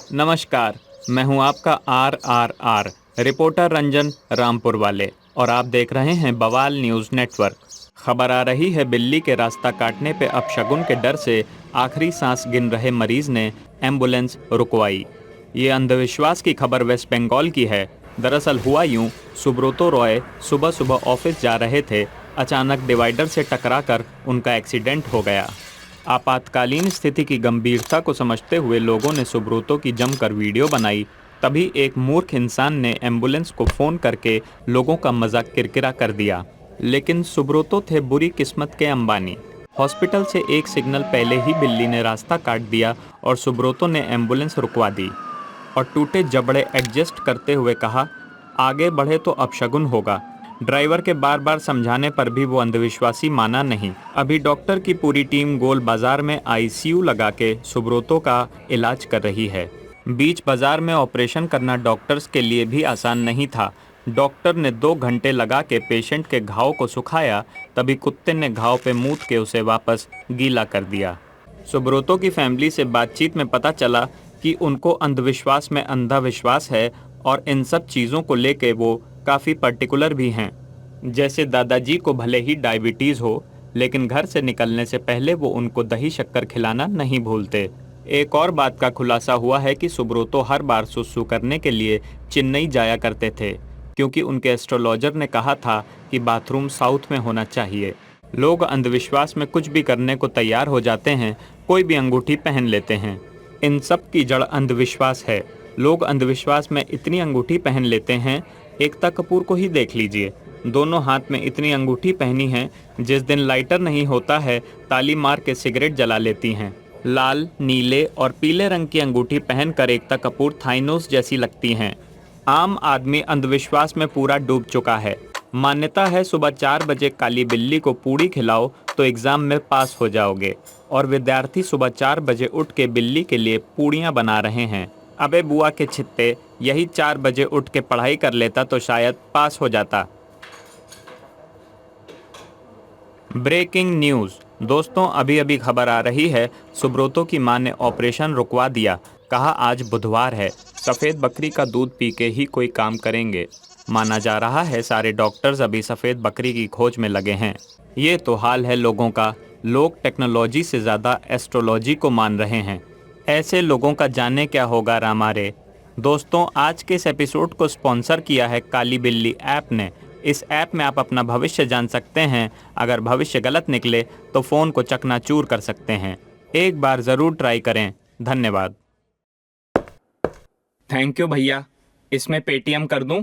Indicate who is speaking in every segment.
Speaker 1: नमस्कार, मैं हूं आपका RRR रिपोर्टर रंजन रामपुर वाले और आप देख रहे हैं बवाल न्यूज़ नेटवर्क। खबर आ रही है बिल्ली के रास्ता काटने पे अपशगुन के डर से आखिरी सांस गिन रहे मरीज ने एम्बुलेंस रुकवाई। ये अंधविश्वास की खबर वेस्ट बंगाल की है। दरअसल हुआ यूं, सुब्रतो रॉय सुबह सुबह ऑफिस जा रहे थे। अचानक डिवाइडर से टकराकर उनका एक्सीडेंट हो गया। आपातकालीन स्थिति की गंभीरता को समझते हुए लोगों ने सुब्रतो की जमकर वीडियो बनाई। तभी एक मूर्ख इंसान ने एम्बुलेंस को फ़ोन करके लोगों का मजाक किरकिरा कर दिया। लेकिन सुब्रतो थे बुरी किस्मत के अंबानी। हॉस्पिटल से एक सिग्नल पहले ही बिल्ली ने रास्ता काट दिया और सुब्रतो ने एम्बुलेंस रुकवा दी और टूटे जबड़े एडजस्ट करते हुए कहा, आगे बढ़े तो अपशगुन होगा। ड्राइवर के बार बार समझाने पर भी वो अंधविश्वासी माना नहीं। अभी डॉक्टर की पूरी टीम गोल बाजार में आईसीयू लगा के सुब्रतो का इलाज कर रही है। बीच बाजार में ऑपरेशन करना डॉक्टर्स के लिए भी आसान नहीं था। डॉक्टर ने 2 घंटे लगा के पेशेंट के घाव को सुखाया, तभी कुत्ते ने घाव पे मूत के उसे वापस गीला कर दिया। सुब्रतो की फैमिली से बातचीत में पता चला कि उनको अंधविश्वास में अंधा विश्वास है और इन सब चीज़ों को लेके वो काफ़ी पर्टिकुलर भी हैं। जैसे दादाजी को भले ही डायबिटीज़ हो, लेकिन घर से निकलने से पहले वो उनको दही शक्कर खिलाना नहीं भूलते। एक और बात का खुलासा हुआ है कि सुब्रतो हर बार सुसु करने के लिए चेन्नई जाया करते थे, क्योंकि उनके एस्ट्रोलॉजर ने कहा था कि बाथरूम साउथ में होना चाहिए। लोग अंधविश्वास में कुछ भी करने को तैयार हो जाते हैं, कोई भी अंगूठी पहन लेते हैं। इन सब की जड़ अंधविश्वास है। लोग अंधविश्वास में इतनी अंगूठी पहन लेते हैं, एकता कपूर को ही देख लीजिए। दोनों हाथ में इतनी अंगूठी पहनी है, जिस दिन लाइटर नहीं होता है ताली मार के सिगरेट जला लेती हैं। लाल, नीले और पीले रंग की अंगूठी पहनकर एकता कपूर थाइनोस जैसी लगती हैं। आम आदमी अंधविश्वास में पूरा डूब चुका है। मान्यता है सुबह 4 बजे काली बिल्ली को पूड़ी खिलाओ तो एग्ज़ाम में पास हो जाओगे, और विद्यार्थी सुबह 4 बजे उठ के बिल्ली के लिए पूड़ियाँ बना रहे हैं। अबे बुआ के छित्ते, यही 4 बजे उठ के पढ़ाई कर लेता तो शायद पास हो जाता। ब्रेकिंग न्यूज़ दोस्तों, अभी अभी खबर आ रही है, सुब्रतो की मां ने ऑपरेशन रुकवा दिया। कहा आज बुधवार है, सफ़ेद बकरी का दूध पी के ही कोई काम करेंगे। माना जा रहा है सारे डॉक्टर्स अभी सफ़ेद बकरी की खोज में लगे हैं। ये तो हाल है लोगों का। लोग टेक्नोलॉजी से ज़्यादा एस्ट्रोलॉजी को मान रहे हैं। ऐसे लोगों का जाने क्या होगा रामारे। दोस्तों, आज के इस एपिसोड को स्पॉन्सर किया है काली बिल्ली ऐप ने। इस ऐप में आप अपना भविष्य जान सकते हैं। अगर भविष्य गलत निकले तो फ़ोन को चकनाचूर कर सकते हैं। एक बार ज़रूर ट्राई करें। धन्यवाद। थैंक यू भैया। इसमें पेटीएम कर दूं?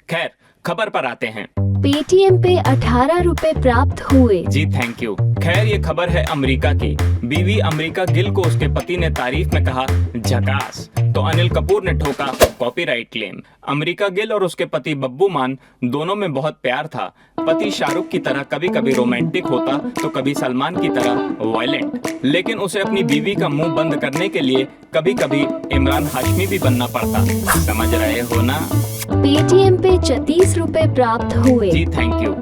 Speaker 1: खैर, खबर पर आते हैं।
Speaker 2: पेटीएम पे 18 रुपए प्राप्त हुए।
Speaker 1: जी थैंक यू। खैर, ये खबर है अमेरिका की। बीवी अमेरिका गिल को उसके पति ने तारीफ में कहा झकास, तो अनिल कपूर ने ठोका कॉपीराइट क्लेम। अमेरिका गिल और उसके पति बब्बू मान दोनों में बहुत प्यार था। पति शाहरुख की तरह कभी कभी रोमांटिक होता तो कभी सलमान की तरह वायलेंट, लेकिन उसे अपनी बीवी का मुंह बंद करने के लिए कभी कभी इमरान हाशमी भी बनना पड़ता। समझ रहे हो ना?
Speaker 2: पेटीएम पे 34 रुपए प्राप्त हुए।
Speaker 1: जी थैंक यू।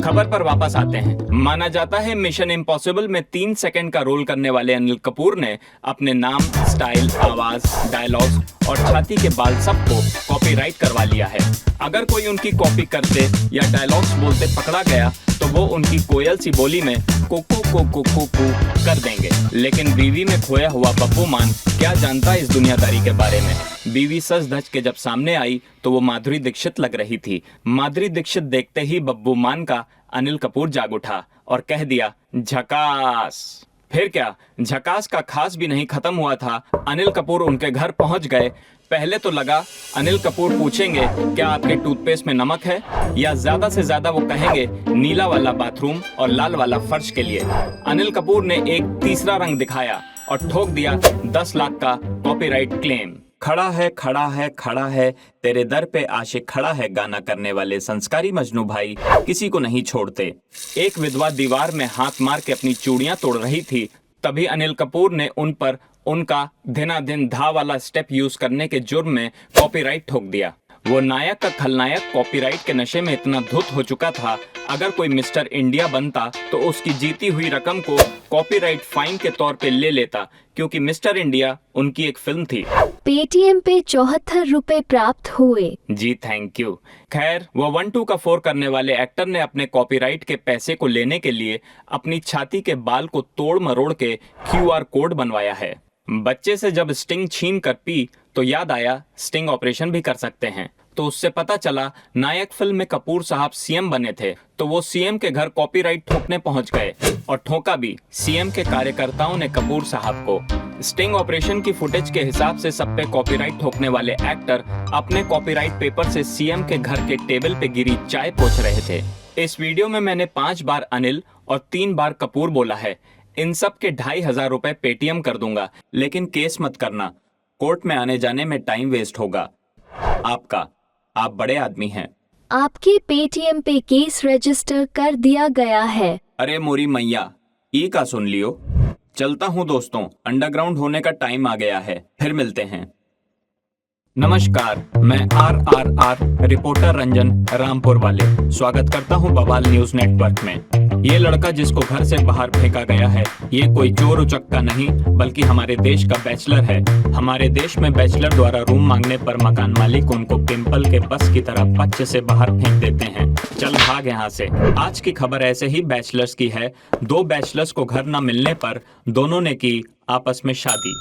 Speaker 1: खबर पर वापस आते हैं। माना जाता है मिशन इम्पॉसिबल में 3 सेकंड का रोल करने वाले अनिल कपूर ने अपने नाम, स्टाइल, आवाज, डायलॉग्स और छाती के बाल सबको कॉपीराइट करवा लिया है। अगर कोई उनकी कॉपी करते या डायलॉग्स बोलते पकड़ा गया तो वो उनकी कोयल सी बोली में कोको को कर देंगे। लेकिन बीवी में खोया हुआ बब्बू मान क्या जानता इस दुनियादारी के बारे में। बीवी सज धज के जब सामने आई तो वो माधुरी दीक्षित लग रही थी। माधुरी दीक्षित देखते ही बब्बू मान का अनिल कपूर जाग उठा और कह दिया झकास। फिर क्या, झकास का खास भी नहीं खत्म हुआ था, अनिल कपूर उनके घर पहुंच गए। पहले तो लगा अनिल कपूर पूछेंगे क्या आपके टूथपेस्ट में नमक है, या ज्यादा से ज्यादा वो कहेंगे नीला वाला बाथरूम और लाल वाला फर्श के लिए। अनिल कपूर ने एक तीसरा रंग दिखाया और ठोक दिया 10 लाख का कॉपीराइट क्लेम। खड़ा है खड़ा है खड़ा है तेरे दर पे आशिक खड़ा है, गाना करने वाले संस्कारी मजनू भाई किसी को नहीं छोड़ते। एक विधवा दीवार में हाथ मार के अपनी चूड़ियां तोड़ रही थी, तभी अनिल कपूर ने उन पर उनका धिनाधिन धा वाला स्टेप यूज करने के जुर्म में कॉपीराइट ठोक दिया। वो नायक का खलनायक कॉपीराइट के नशे में इतना धुत हो चुका था, अगर कोई मिस्टर इंडिया बनता तो उसकी जीती हुई रकम को कॉपीराइट फाइन के तौर पे ले लेता, क्योंकि मिस्टर इंडिया उनकी एक फिल्म थी।
Speaker 2: पेटीएम पे 74 रुपए प्राप्त हुए।
Speaker 1: जी थैंक यू। खैर, वो 1-2 का 4 करने वाले एक्टर ने अपने कॉपीराइट के पैसे को लेने के लिए अपनी छाती के बाल को तोड़ मरोड़ के QR कोड बनवाया है। बच्चे से जब स्टिंग छीन कर पी तो याद आया स्टिंग ऑपरेशन भी कर सकते हैं, तो उससे पता चला नायक फिल्म में कपूर साहब सीएम बने थे, तो वो सीएम के घर कॉपीराइट ठोकने पहुंच गए और ठोका भी सीएम के कार्यकर्ताओं ने कपूर साहब को। स्टिंग ऑपरेशन की फुटेज के हिसाब से सब पे कॉपीराइट ठोकने वाले एक्टर अपने कॉपीराइट पेपर से सीएम के घर के टेबल पे गिरी चाय पोंछ रहे थे। इस वीडियो में मैंने 5 बार अनिल और 3 बार कपूर बोला है। इन सब के 2500 रुपए पेटीएम कर दूंगा, लेकिन केस मत करना, कोर्ट में आने जाने में टाइम वेस्ट होगा आपका, आप बड़े आदमी हैं।
Speaker 2: आपके पेटीएम पे केस रजिस्टर कर दिया गया है।
Speaker 1: अरे मोरी मैया, ई का सुन लियो। चलता हूँ दोस्तों, अंडरग्राउंड होने का टाइम आ गया है, फिर मिलते हैं। नमस्कार, मैं RRR रिपोर्टर रंजन रामपुर वाले स्वागत करता हूं बवाल न्यूज नेटवर्क में। ये लड़का जिसको घर से बाहर फेंका गया है, ये कोई चोर उचक्का नहीं बल्कि हमारे देश का बैचलर है। हमारे देश में बैचलर द्वारा रूम मांगने पर मकान मालिक उनको पिंपल के बस की तरह पच्चे से बाहर फेंक देते हैं। चल भाग यहाँ से। आज की खबर ऐसे ही बैचलर्स की है। 2 बैचलर्स को घर न मिलने पर दोनों ने की आपस में शादी।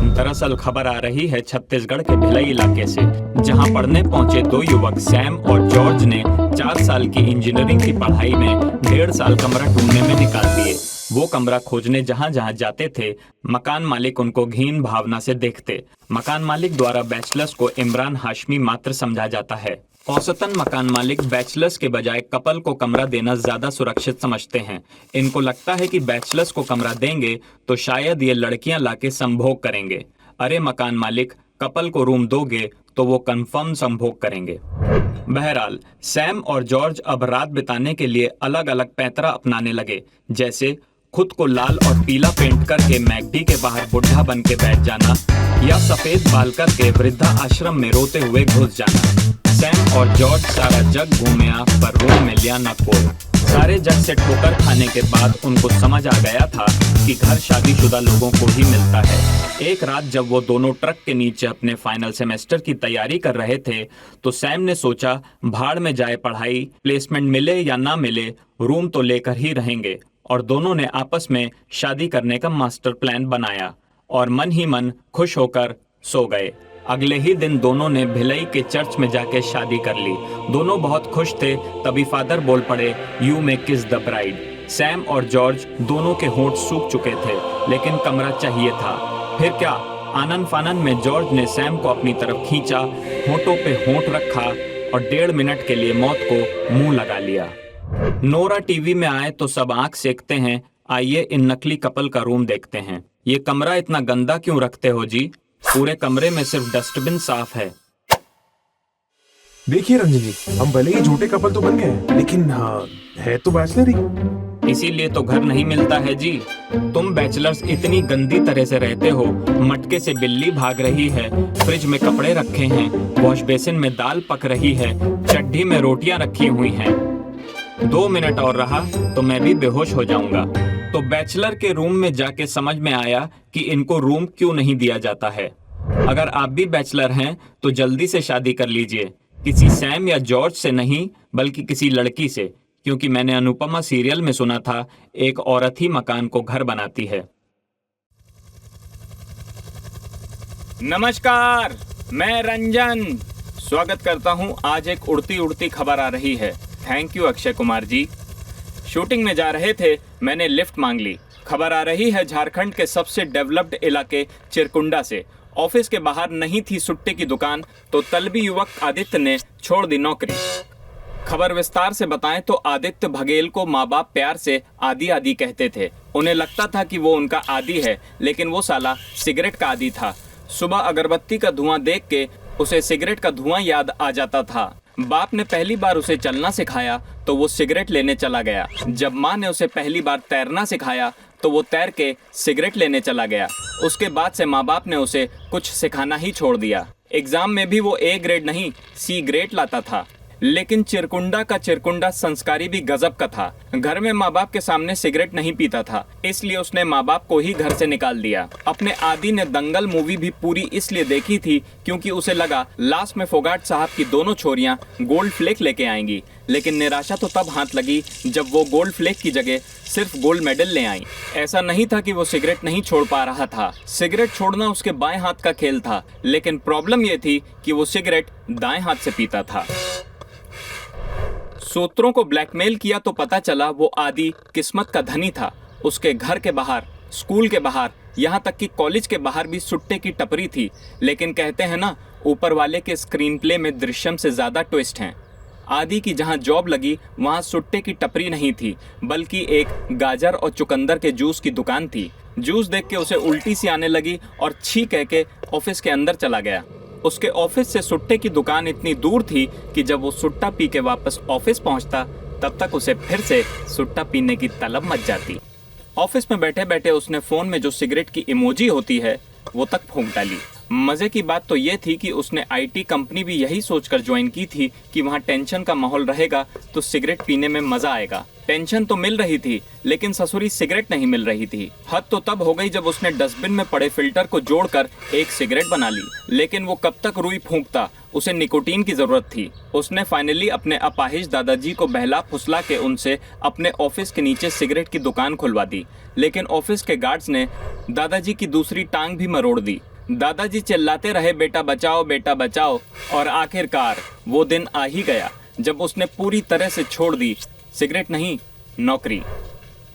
Speaker 1: दरअसल खबर आ रही है छत्तीसगढ़ के भिलाई इलाके से, जहां पढ़ने पहुंचे 2 युवक सैम और जॉर्ज ने 4 साल की इंजीनियरिंग की पढ़ाई में 1.5 साल कमरा ढूंढने में निकाल दिए। वो कमरा खोजने जहां जहां जाते थे, मकान मालिक उनको घिन भावना से देखते। मकान मालिक द्वारा बैचलर्स को इमरान हाशमी मात्र समझा जाता है। औसतन मकान मालिक बैचलर्स के बजाय कपल को कमरा देना ज्यादा सुरक्षित समझते हैं। इनको लगता है कि बैचलर्स को कमरा देंगे तो शायद ये लड़कियां लाके संभोग करेंगे। अरे मकान मालिक, कपल को रूम दोगे तो वो कंफर्म संभोग करेंगे। बहरहाल सैम और जॉर्ज अब रात बिताने के लिए अलग अलग पैंतरा अपनाने लगे, जैसे खुद को लाल और पीला पेंट करके मैकडी के बाहर बुढ़ा बन के बैठ जाना, या सफेद बाल करके वृद्धा आश्रम में रोते हुए घुस जाना। सैम और जॉर्ज सारा जग घूमिया पर रूम में लिया न कोई। सारे जग से ठोकर खाने के बाद उनको समझ आ गया था कि घर शादीशुदा लोगों को ही मिलता है। एक रात जब वो दोनों ट्रक के नीचे अपने फाइनल सेमेस्टर की तैयारी कर रहे थे, तो सैम ने सोचा भाड़ में जाए पढ़ाई, प्लेसमेंट मिले या ना मिले रूम तो लेकर ही रहेंगे, और दोनों ने आपस में शादी करने का मास्टर प्लान बनाया और मन ही मन खुश होकर सो गए। अगले ही दिन दोनों ने भिलाई के चर्च में जाके शादी कर ली। दोनों बहुत खुश थे, तभी फादर बोल पड़े, यू मे किस द ब्राइड। सैम और जॉर्ज दोनों के होंठ सूख चुके थे, लेकिन कमरा चाहिए था। फिर क्या, आनन फानन में जॉर्ज ने सैम को अपनी तरफ खींचा, होंठों पे होंठ रखा और 1.5 मिनट के लिए मौत को मुंह लगा लिया। नोरा टीवी में आए तो सब आंख सेकते हैं, आइए इन नकली कपल का रूम देखते हैं। ये कमरा इतना गंदा क्यों रखते हो जी? पूरे कमरे में सिर्फ डस्टबिन साफ है।
Speaker 3: देखिए रंजन जी, हम भले ही झूठे कपल तो बन गए, लेकिन हाँ, है तो बैचलर ही।
Speaker 1: इसीलिए तो घर नहीं मिलता है जी। तुम बैचलर्स इतनी गंदी तरह से रहते हो, मटके से बिल्ली भाग रही है, फ्रिज में कपड़े रखे हैं, वॉश बेसिन में दाल पक रही है, चड्ढी में रोटियां रखी हुई हैं। 2 मिनट और रहा तो मैं भी बेहोश हो जाऊंगा। तो बैचलर के रूम में जाके समझ में आया कि इनको रूम क्यों नहीं दिया जाता है। अगर आप भी बैचलर हैं तो जल्दी से शादी कर लीजिए, किसी सैम या जॉर्ज से नहीं बल्कि किसी लड़की से, क्योंकि मैंने अनुपमा सीरियल में सुना था एक औरत ही मकान को घर बनाती है। नमस्कार, मैं रंजन स्वागत करता हूं। आज एक उड़ती उड़ती खबर आ रही है। Thank you Akshay Kumar ji. Shooting में जा रहे थे, मैंने लिफ्ट मांग ली। खबर आ रही है झारखंड के सबसे डेवलप्ड इलाके चिरकुंडा से। ऑफिस के बाहर नहीं थी सुट्टे की दुकान, तो तलबी युवक आदित्य ने छोड़ दी नौकरी। खबर विस्तार से बताएं तो आदित्य बघेल को माँ बाप प्यार से आदि आदि कहते थे। उन्हें लगता था कि वो उनका आदि है, लेकिन वो साला सिगरेट का आदि था। सुबह अगरबत्ती का धुआं देख के उसे सिगरेट का धुआं याद आ जाता था। बाप ने पहली बार उसे चलना सिखाया तो वो सिगरेट लेने चला गया। जब माँ ने उसे पहली बार तैरना सिखाया तो वो तैर के सिगरेट लेने चला गया। उसके बाद से माँ बाप ने उसे कुछ सिखाना ही छोड़ दिया। एग्जाम में भी वो ए ग्रेड नहीं सी ग्रेड लाता था। लेकिन चिरकुंडा का चिरकुंडा संस्कारी भी गजब का था। घर में माँ बाप के सामने सिगरेट नहीं पीता था, इसलिए उसने माँ बाप को ही घर से निकाल दिया। अपने आदि ने दंगल मूवी भी पूरी इसलिए देखी थी क्योंकि उसे लगा लास्ट में फोगाट साहब की दोनों छोरियां गोल्ड फ्लेक लेके आएंगी। लेकिन निराशा तो तब हाथ लगी जब वो गोल्ड फ्लेक की जगह सिर्फ गोल्ड मेडल ले आई। ऐसा नहीं था कि वो सिगरेट नहीं छोड़ पा रहा था, सिगरेट छोड़ना उसके बाएं हाथ का खेल था। लेकिन प्रॉब्लम ये थी कि वो सिगरेट दाएं हाथ से पीता था। सूत्रों को ब्लैकमेल किया तो पता चला वो आदि किस्मत का धनी था। उसके घर के बाहर, स्कूल के बाहर, यहाँ तक कि कॉलेज के बाहर भी सुट्टे की टपरी थी। लेकिन कहते हैं ना, ऊपर वाले के स्क्रीन प्ले में दृश्यम से ज्यादा ट्विस्ट हैं। आदि की जहाँ जॉब लगी वहाँ सुट्टे की टपरी नहीं थी, बल्कि एक गाजर और चुकंदर के जूस की दुकान थी। जूस देख के उसे उल्टी सी आने लगी और छी कह के ऑफिस के अंदर चला गया। उसके ऑफिस से सुट्टे की दुकान इतनी दूर थी कि जब वो सुट्टा पी के वापस ऑफिस पहुंचता तब तक उसे फिर से सुट्टा पीने की तलब मच जाती। ऑफिस में बैठे बैठे उसने फोन में जो सिगरेट की इमोजी होती है वो तक फूंक डाली। मजे की बात तो ये थी कि उसने आईटी कंपनी भी यही सोचकर ज्वाइन की थी कि वहाँ टेंशन का माहौल रहेगा तो सिगरेट पीने में मजा आएगा। टेंशन तो मिल रही थी लेकिन ससुरी सिगरेट नहीं मिल रही थी। हद तो तब हो गई जब उसने डस्टबिन में पड़े फिल्टर को जोड़कर एक सिगरेट बना ली। लेकिन वो कब तक रुई फूंकता, उसे निकोटीन की जरूरत थी। उसने फाइनली अपने अपाहिज दादाजी को बहला फुसला के उनसे अपने ऑफिस के नीचे सिगरेट की दुकान खुलवा दी। लेकिन ऑफिस के गार्ड्स ने दादाजी की दूसरी टांग भी मरोड़ दी। दादाजी चिल्लाते रहे, बेटा बचाओ, बेटा बचाओ। और आखिरकार वो दिन आ ही गया जब उसने पूरी तरह से छोड़ दी सिगरेट नहीं, नौकरी।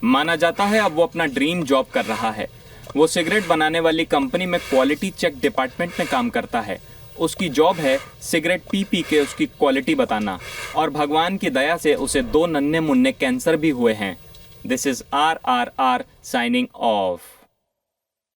Speaker 1: माना जाता है अब वो अपना ड्रीम जॉब कर रहा है। वो सिगरेट बनाने वाली कंपनी में क्वालिटी चेक डिपार्टमेंट में काम करता है। उसकी जॉब है सिगरेट पी पी के उसकी क्वालिटी बताना। और भगवान की दया से उसे 2 नन्हे मुन्ने कैंसर भी हुए हैं। This is RRR signing off.